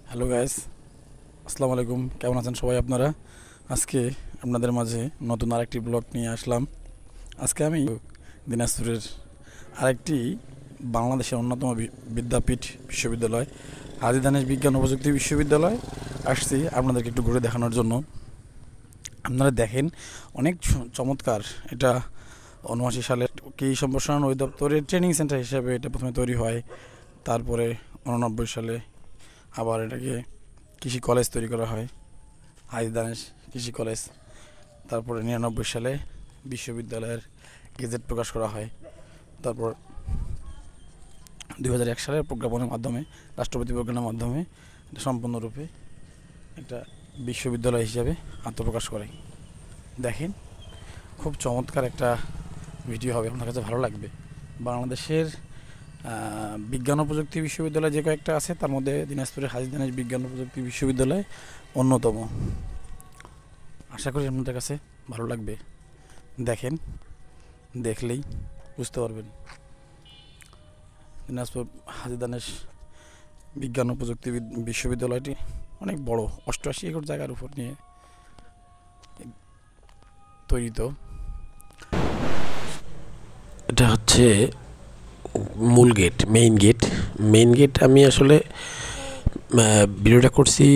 Hello guys, আসসালামু আলাইকুম। কেমন আছেন সবাই আপনারা? আজকে আপনাদের মাঝে নতুন আরেকটি ব্লগ নিয়ে আসলাম। আজকে আমি দিনাজপুরের আরেকটি বাংলাদেশের অন্যতম বিদ্যাপীঠ বিশ্ববিদ্যালয় হাজী দানেশ বিজ্ঞান ও প্রযুক্তি বিশ্ববিদ্যালয় আসছি আপনাদেরকে একটু ঘুরে দেখানোর জন্য। আপনারা দেখেন, অনেক চমৎকার। এটা ৭৯ সালে কৃষি সম্প্রসারণ অধিদপ্তরের ট্রেনিং সেন্টার হিসেবে এটা প্রথমে তৈরি হয়। তারপরে ৮৯ সালে আবার এটাকে কৃষি কলেজ তৈরি করা হয়, হাজী দানেশ কৃষি কলেজ। তারপরে ৯৯ সালে বিশ্ববিদ্যালয়ের গেজেট প্রকাশ করা হয়। তারপর ২০০১ সালের প্রজ্ঞাপনের মাধ্যমে, রাষ্ট্রপতি প্রজ্ঞাপনের মাধ্যমে এটা সম্পূর্ণরূপে একটা বিশ্ববিদ্যালয় হিসাবে আত্মপ্রকাশ করে। দেখেন, খুব চমৎকার একটা ভিডিও হবে, আপনার কাছে ভালো লাগবে। বাংলাদেশের বিজ্ঞান ও প্রযুক্তি বিশ্ববিদ্যালয় যে কয়েকটা আছে তার মধ্যে দিনাজপুরের হাজী দানেশ বিজ্ঞান ও প্রযুক্তি বিশ্ববিদ্যালয় অন্যতম। আশা করি আপনাদের কাছে ভালো লাগবে। দেখেন, দেখলেই বুঝতে পারবেন। দিনাজপুর হাজী দানেশ বিজ্ঞান ও প্রযুক্তি বিশ্ববিদ্যালয়টি অনেক বড়, ৮৮ একর জায়গার উপর নিয়ে তৈরি। তো এটা হচ্ছে মূল গেট, মেইন গেট। আমি আসলে ভিডিওটা করছি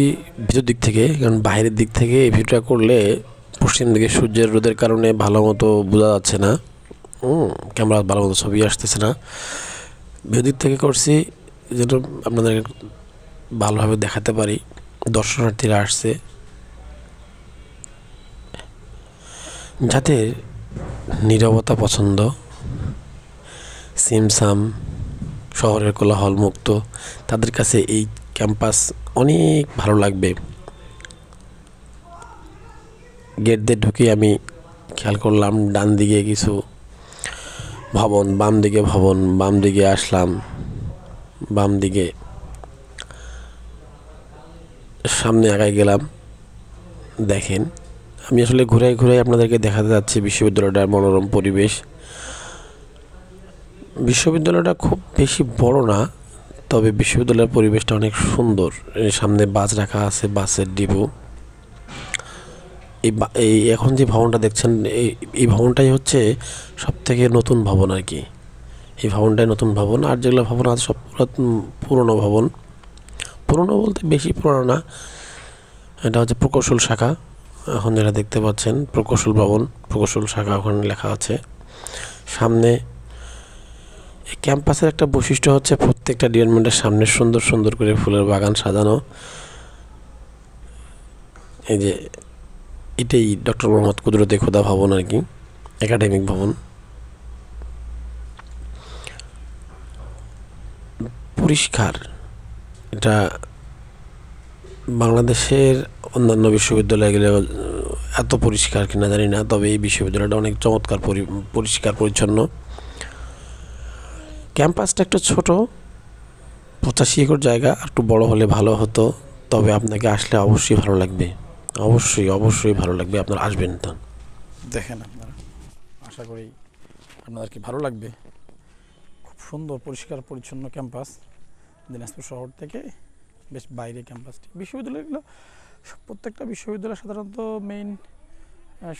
ভিতর দিক থেকে, কারণ বাইরের দিক থেকে এই ভিডিওটা করলে পশ্চিম দিকে সূর্যের রোদের কারণে ভালো মতো বোঝা যাচ্ছে না, ক্যামেরা ভালো মতো ছবি আসতেছে না। ভিতর দিক থেকে করছি যেন আপনাদের ভালোভাবে দেখাতে পারি। দর্শনার্থীরা আসছে, যাদের নীরবতা পছন্দ, সিমসাম শহরের কোলাহল মুক্ত, তাদের কাছে এই ক্যাম্পাস অনেক ভালো লাগবে। গেট দিয়ে ঢুকে আমি খেয়াল করলাম ডান দিকে কিছু ভবন, বাম দিকে ভবন, বাম দিকে আসলাম, বাম দিকে সামনে আগায় গেলাম। দেখেন, আমি আসলে ঘুরে ঘুরে আপনাদেরকে দেখাতে যাচ্ছি বিশ্ববিদ্যালয়টার মনোরম পরিবেশ। বিশ্ববিদ্যালয়টা খুব বেশি বড় না, তবে বিশ্ববিদ্যালয়ের পরিবেশটা অনেক সুন্দর। সামনে বাস রাখা আছে, বাসের ডিপো। এই এখন যে ভবনটা দেখছেন, এই ভবনটাই হচ্ছে সবথেকে নতুন ভবন আর কি। এই ভবনটাই নতুন ভবন, আর যেগুলো ভবন আছে সব পুরনো ভবন। পুরনো বলতে বেশি পুরনো না, এটা হচ্ছে প্রকৌশল শাখা। এখন যেটা দেখতে পাচ্ছেন প্রকৌশল ভবন, প্রকৌশল শাখা ওখানে লেখা আছে। সামনে এই ক্যাম্পাসের একটা বৈশিষ্ট্য হচ্ছে প্রত্যেকটা ডিপার্টমেন্টের সামনে সুন্দর সুন্দর করে ফুলের বাগান সাজানো। এই যে এটাই ডক্টর মোহাম্মদ কুদরতে খোদা ভবন আর কি, একাডেমিক ভবন। পরিষ্কার। এটা বাংলাদেশের অন্যান্য বিশ্ববিদ্যালয়গুলো এত পরিষ্কার কিনা জানি না, তবে এই বিশ্ববিদ্যালয়টা অনেক চমৎকার, পরিষ্কার পরিচ্ছন্ন। ক্যাম্পাসটা একটু ছোট, ৮৫ একর জায়গা, একটু বড় হলে ভালো হতো। তবে আপনাকে আসলে অবশ্যই ভালো লাগবে, অবশ্যই ভালো লাগবে, আপনারা আসবেন। তো দেখেন আপনারা, আশা করি আপনাদেরকে ভালো লাগবে। খুব সুন্দর পরিষ্কার পরিচ্ছন্ন ক্যাম্পাস। দিনাজপুর শহর থেকে বেশ বাইরে ক্যাম্পাসটি। বিশ্ববিদ্যালয়গুলো, প্রত্যেকটা বিশ্ববিদ্যালয় সাধারণত মেইন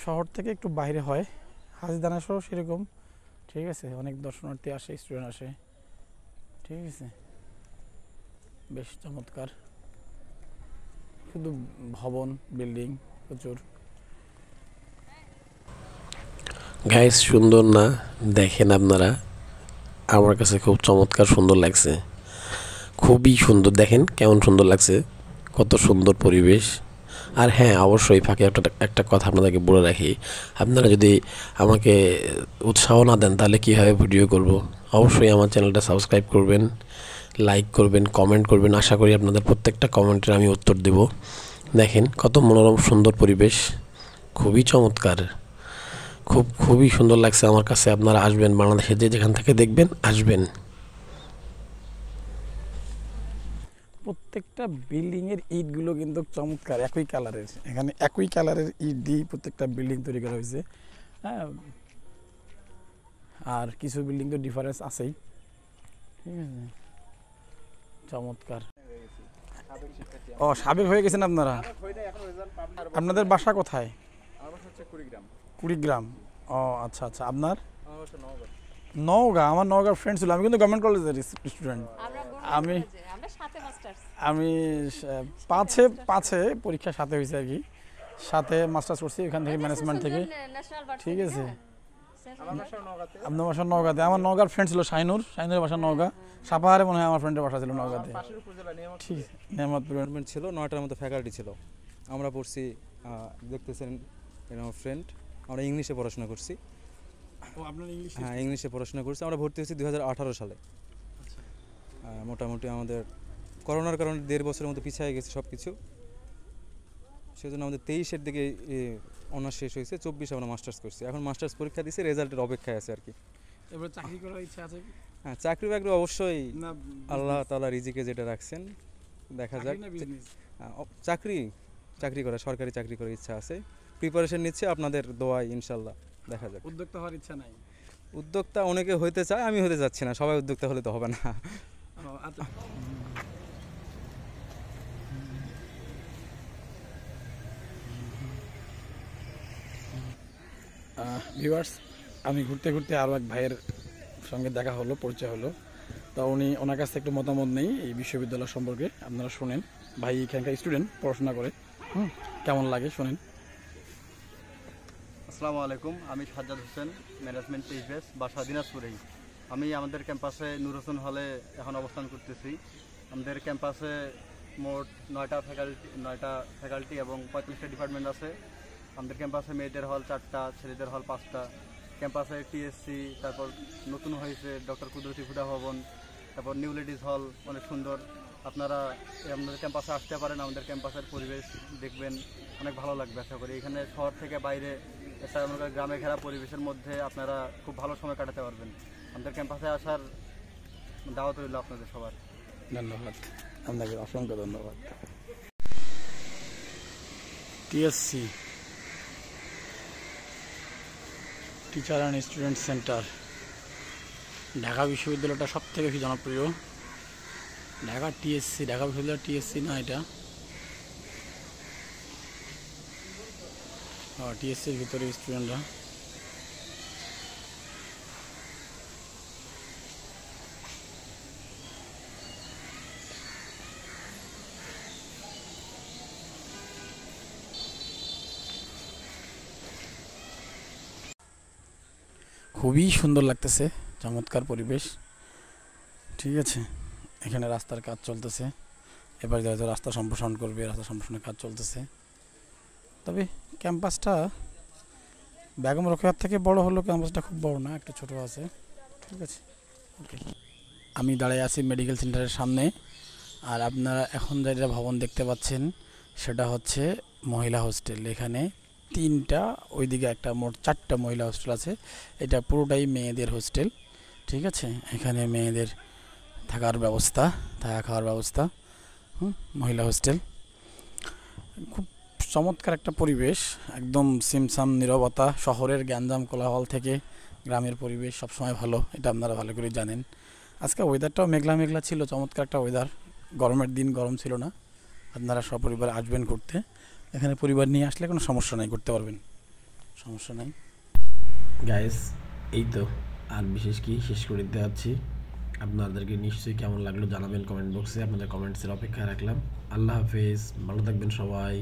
শহর থেকে একটু বাইরে হয়। হাজী দানেশও সেরকম। ঠিক আছে, অনেক দর্শনার্থী আসে, স্টুডেন্ট আসে। ঠিক আছে, বেশ চমৎকার। শুধু ভবন, বিল্ডিং প্রচুর। গাইস, সুন্দর না? দেখেন আপনারা, আমার কাছে খুব চমৎকার সুন্দর লাগছে, খুবই সুন্দর। দেখেন কেমন সুন্দর লাগছে, কত সুন্দর পরিবেশ। আর হ্যাঁ, অবশ্যই ফাঁকে একটা কথা আপনাদেরকে বলে রাখি, আপনারা যদি আমাকে উৎসাহ না দেন তাহলে কীভাবে ভিডিও করব। অবশ্যই আমার চ্যানেলটা সাবস্ক্রাইব করবেন, লাইক করবেন, কমেন্ট করবেন। আশা করি আপনাদের প্রত্যেকটা কমেন্টের আমি উত্তর দেব। দেখেন কত মনোরম সুন্দর পরিবেশ, খুবই চমৎকার, খুবই সুন্দর লাগছে আমার কাছে। আপনারা আসবেন, বাংলাদেশের যেখান থেকে দেখবেন আসবেন। প্রত্যেকটা বিল্ডিংয়ের ইটগুলো কিন্তু চমৎকার, একই কালারের। এখানে একই কালারের ইট দিয়ে প্রত্যেকটা বিল্ডিং তৈরি করা হয়েছে। হ্যাঁ, আর কিছু বিল্ডিং তো ডিফারেন্স আছেই। ঠিক আছে, চমৎকার। ও সাবেক হয়ে গেছেন আপনারা? আপনাদের বাসা কোথায়? কুড়িগ্রাম। ও আচ্ছা আচ্ছা। আপনার? নওগাঁ। আমার নওগাঁর ফ্রেন্ড ছিল, আমি কিন্তু গভর্নমেন্ট কলেজের স্টুডেন্ট। আমি আমি পাঁচে পরীক্ষা সাথে হয়েছে আর কি, সাথে মাস্টার্স করছি এখান থেকে ম্যানেজমেন্ট থেকে। ঠিক আছে। আপনার বাসা নওগাঁতে? আমার নওগাঁর ফ্রেন্ড ছিল শাহিনুরের বাসা নওগাঁ, সাপাহারে মনে হয় আমার ফ্রেন্ডের বাসা ছিল নওগাঁতে। ঠিক নেয়ামতপুর ছিল, 9টার মতো ফ্যাকাল্টি ছিল। আমরা পড়ছি, দেখতেছেন আমার ফ্রেন্ড, আমরা ইংলিশে পড়াশোনা করছি। হ্যাঁ, ইংলিশে পড়াশোনা করছি। আমরা ভর্তি হয়েছি 2018 সালে। মোটামুটি আমাদের করোনার কারণে 1.5 বছরের মতো পিছিয়ে গেছে সব কিছু, সেজন্য আমাদের 23-এর দিকে অনার্স শেষ হয়েছে, 24 আমরা মাস্টার্স করছি। এখন মাস্টার্স পরীক্ষা দিয়েছি, রেজাল্টের অপেক্ষায় আছে আর কি। এবার চাকরি করার ইচ্ছা আছে কি? হ্যাঁ, চাকরি বাকরি অবশ্যই আল্লাহ তাআলা রিজিকে যেটা রাখছেন দেখা যাক। চাকরি করা, সরকারি চাকরি করার ইচ্ছা আছে, প্রিপারেশন নিচ্ছে, আপনাদের দোয়ায় ইনশাল্লাহ দেখা যাক। উদ্যোক্তা হওয়ার ইচ্ছা নাই? উদ্যোক্তা অনেকে হইতে চায়, আমি হতে যাচ্ছি না। সবাই উদ্যোক্তা হলে তো হবে না। আচ্ছা। ভিউয়ার্স, আমি ঘুরতে ঘুরতে আরও এক ভাইয়ের সঙ্গে দেখা হলো, পরিচয় হলো। তা ওনার কাছ থেকে একটু মতামত নেই এই বিশ্ববিদ্যালয় সম্পর্কে। আপনারা শোনেন, ভাই এখানকার স্টুডেন্ট, পড়াশোনা করে, কেমন লাগে শোনেন। আসসালামু আলাইকুম, আমি সাজ্জাদ হোসেন, ম্যানেজমেন্ট টিএস, বাসা দিনাজপুরেই। আমি আমাদের ক্যাম্পাসে নূর হোসেন হলে এখন অবস্থান করতেছি। আমাদের ক্যাম্পাসে মোট 9টা ফ্যাকাল্টি এবং 45টা ডিপার্টমেন্ট আছে। আমাদের ক্যাম্পাসে মেয়েদের হল 4টা, ছেলেদের হল 5টা। ক্যাম্পাসে টিএসসি, তারপর নতুন হয়েছে ডক্টর কুদরতি ফুডা ভবন, তারপর নিউ লেডিস হল, অনেক সুন্দর। আপনারা আমাদের ক্যাম্পাসে আসতে পারেন, আমাদের ক্যাম্পাসের পরিবেশ দেখবেন, অনেক ভালো লাগবে আশা করি। এখানে শহর থেকে বাইরে গ্রামে ঘেরা পরিবেশের মধ্যে আপনারা খুব ভালো সময় কাটাতে পারবেন। আমাদের ক্যাম্পাসে আসার দাওয়াত রইল আপনাদের সবার। ধন্যবাদ, আপনাকে অসংখ্য ধন্যবাদ। TSC, teacher and student centre, Dhaka বিশ্ববিদ্যালয়টা সব থেকে বেশি জনপ্রিয়। ঢাকা বিশ্ববিদ্যালয় টিএসসি না এটা? টিএসসির ভিতরে স্টুডেন্টরা। খুবই সুন্দর লাগতেছে, চমৎকার পরিবেশ। ঠিক আছে, এখানে রাস্তার কাজ চলতেছে, এবার যেহেতু রাস্তা সম্প্রসারণ করবে, রাস্তা সম্প্রসারণের কাজ চলতেছে। তবে ক্যাম্পাসটা বেগম রোকেয়ার থেকে বড় হলো, ক্যাম্পাসটা খুব বড় না, একটু ছোট আছে। ঠিক আছে, ওকে। আমি দাঁড়িয়ে আছি মেডিকেল সেন্টারের সামনে, আর আপনারা এখন যেটা ভবন দেখতে পাচ্ছেন সেটা হচ্ছে মহিলা হোস্টেল। এখানে 3টা, ওইদিকে একটা, মোট 4টা মহিলা হোস্টেল আছে। এটা পুরোটাই মেয়েদের হোস্টেল। ঠিক আছে, এখানে মেয়েদের থাকার ব্যবস্থা, থাকা খাওয়ার ব্যবস্থা, মহিলা হোস্টেল। খুব চমৎকার একটা পরিবেশ, একদম সিমসাম নীরবতা। শহরের গ্যাঞ্জাম কোলাহল থেকে গ্রামের পরিবেশ সবসময় ভালো, এটা আপনারা ভালো করে জানেন। আজকে ওয়েদারটাও মেঘলা মেঘলা ছিল, চমৎকার একটা ওয়েদার। গরমের দিন, গরম ছিল না। আপনারা সপরিবার আসবেন ঘুরতে, এখানে পরিবার নিয়ে আসলে কোনো সমস্যা নাই, করতে পারবেন, সমস্যা নাই। গাইস, এই তো, আর বিশেষ কি শেষ করে দিতে যাচ্ছি। আপনাদেরকে নিশ্চয়ই কেমন লাগলো জানাবেন কমেন্ট বক্সে। আপনাদের কমেন্টসের অপেক্ষায় রাখলাম। আল্লাহ হাফেজ, ভালো থাকবেন সবাই।